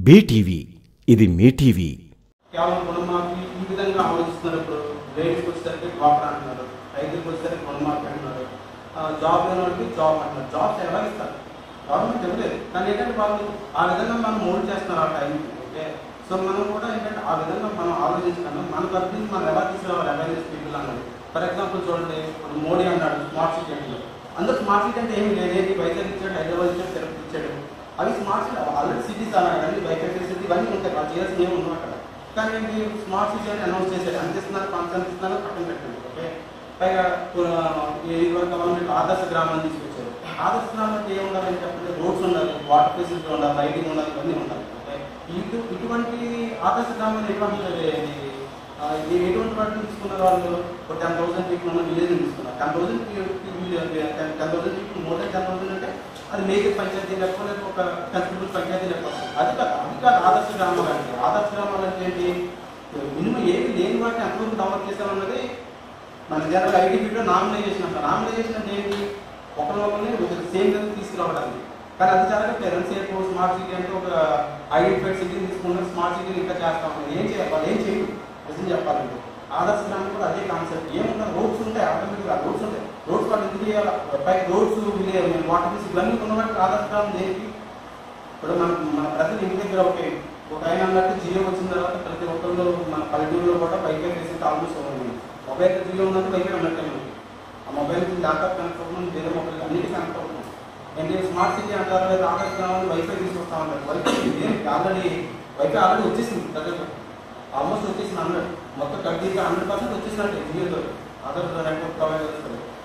BTV ఇది మీ TV. కేవలం రుణమాఫీ ఈ విధంగా ఆలోచిస్తున్నారు. ఇప్పుడు లేడీస్కి వచ్చేసరికి డ్వాక్రా అంటున్నారు, రైతులకు వచ్చేసరికి రుణమాఫీ అంటున్నారు, జాబ్ లేని వాళ్ళకి జాబ్ అంటున్నారు. జాబ్స్ ఎవరు ఇస్తారు? గవర్నమెంట్ ఇవ్వలేదు. కానీ ఏంటంటే వాళ్ళు ఆ విధంగా మనం మోల్డ్ చేస్తున్నారు ఆ టైంకి. ఓకే, సో మనం కూడా ఏంటంటే ఆ విధంగా మనం ఆలోచించకుండా మన తరఫు నుంచి మనం ఎలా తీసుకురావాలి అవేర్నెస్ పీపుల్ అన్నది. ఫర్ ఎగ్జాంపుల్ చూడండి, ఇప్పుడు మోడీ అన్నాడు స్మార్ట్ సిటీ అంటే. అందరూ స్మార్ట్ సిటీ అంటే ఏమి లేదు, వైజాగ్ ఇచ్చాడు, హైదరాబాద్ ఇచ్చాడు, తిరుపతి ఇచ్చాడు. అవి స్మార్ట్ సిటీ ఆల్రెడీ సిటీస్ అన్నాడు, వైజాగ్ సిటీ ఇవన్నీ ఉంటాయి, వాళ్ళు చేయాల్సిన ఏమి ఉన్నాం అక్కడ. కానీ ఏంటి స్మార్ట్ సిటీ అని అనౌన్స్ చేశారు, అందిస్తున్నారు, ఫండ్స్ ఇస్తున్నారు, పక్కన పెట్టండి. ఓకే, పైగా ఇది వరకు గవర్నమెంట్ ఆదర్శ గ్రామాన్ని తీసుకొచ్చారు. ఆదర్శ గ్రామం అంటే ఏముండాలని చెప్పండి, రోడ్స్ ఉండాలి, వాటర్ ఫెసిలిటీ ఉండాలి, లైటింగ్ ఉండాలి, ఇవన్నీ ఉండాలి. ఓకే, ఇటువంటి ఆదర్శ గ్రామాన్ని ఎటువంటి వాటిని తీసుకున్నారు వాళ్ళు? ఒక 10,000 పీపుల్ ఉన్న విలేజ్ తీసుకున్నారు. 10,000 పీపుల్ మోర్ దెన్ 10,000 అంటే అది మేజర్ పంచాయతీ లేకపోతే ఒక కన్స్టిట్యూబుల్ పంచాయతీ లేకపోతే అది కాదు ఆదర్శ గ్రామాలు అంటే. ఆదర్శ గ్రామాలు అంటే ఏంటి? మినిమం ఏమి లేని వాటిని ఎంతవరకు డెవలప్ చేస్తామన్నది మన జనరల్ ఐడెంటిటీలో నామినైజేషన్ అంటారు. నామినైజేషన్ అంటే ఏంటి? ఒకరిని ఒక సేమ్ లెవెల్ తీసుకురావడానికి. కానీ అది జరగట్లేదు. ఎంతసేపు స్మార్ట్ సిటీ అంటే ఒక ఐడెంటిఫైడ్ సిటీని తీసుకుంటే స్మార్ట్ సిటీని ఇంకా చేస్తాం. ఏం చేయాలి? వాళ్ళు ఏం చేయరు నిజం చెప్పాలంటే. ఆదర్శ గ్రామం కూడా అదే కాన్సెప్ట్. ఏముంటుంది? రోడ్స్ ఉంటాయి, ఆటోమేటిక్గా రోడ్స్ ఉంటాయి. రోడ్స్ వాళ్ళు ఎందుకు చేయాలి? పై రోడ్స్ వాటర్ ఫీస్ ఇవన్నీ ఉన్నవాటి ఆదర్శ గ్రామం దేనికి? ఇప్పుడు మన ప్రతి ఇంటి దగ్గర ఒక ఆయన అన్నట్టు జియో వచ్చిన తర్వాత ప్రతి ఒక్కరిలో మన పల్లెటూరులో కూడా వైఫై ఫెసిలిటీ ఆల్మోస్ట్ ఉంది. మొబైల్ జియో ఉన్నట్టు వైఫై ఉన్నట్టే మనకి. ఆ మొబైల్ ల్యాప్టాప్ కనెక్ట్ అవుతుంది, వేరే మొబైల్ అన్నిటి కనెక్ట్ అవుతుంది. ఏంటి స్మార్ట్ సిటీ అంటారు, లేదా ఆదర్శ గ్రామాన్ని వైఫై తీసుకొస్తా ఉంటారు. వైఫై ఆల్రెడీ వచ్చేసింది, దగ్గర ఆల్మోస్ట్ వచ్చేసింది. 100 మొత్తం 100% వచ్చేసినట్టే జియోతో అదర్ నెట్వర్క్ ప్రొవైడర్స్.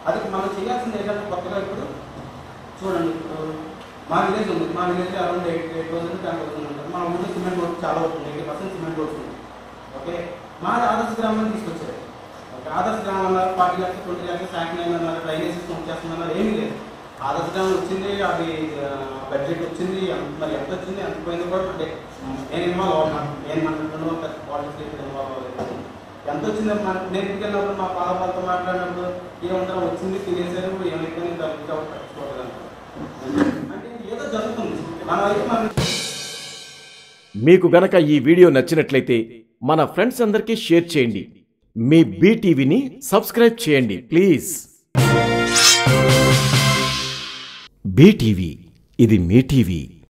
అది మనం చేయాల్సింది ఏంటంటే కొత్తగా ఇప్పుడు చూడండి, ఇప్పుడు మా విలేజ్ ఉంది, మా విలేజ్లో అరౌండ్ 8,000 10,000 ఉంటుంది. మా ఊళ్ళో సిమెంట్ వర్క్ చాలా అవుతుంది, 80% సిమెంట్ వర్క్ ఉంది. ఓకే, మాది ఆదర్శ గ్రామాన్ని తీసుకొచ్చారు. ఓకే, ఆదర్శ గ్రామంలో 40 లక్షలు 20 లక్షలు శాంక్షన్ అయిందన్నారు, డ్రైనేజ్ సిస్టమ్ వచ్చేస్తుందన్నారు, ఏమీ లేదు. ఆదర్శ గ్రామం వచ్చింది, అది బడ్జెట్ వచ్చింది, మరి ఎంత వచ్చింది ఎంత పోయిందో కూడా నేను ఇన్వాల్వ్ అవుతున్నాను. నేను మన పాలిటిక్స్ ఇన్వాల్వ్ అవ్వలేదు. ఎంత వచ్చింది నేను వెళ్ళినప్పుడు మా పాలతో మాట్లాడినప్పుడు ఏమంటారు, వచ్చింది తినేసారు, ఏమైపోయింది పట్టించుకోవట్లేదు అంటే ఏదో జరుగుతుంది మన వైపు. మీకు గనక ఈ వీడియో నచ్చినట్లయితే మన ఫ్రెండ్స్ అందరికీ షేర్ చేయండి. మీ బీటీవీని సబ్స్క్రైబ్ చేయండి ప్లీజ్. బీటీవీ ఇది మీ టీవీ.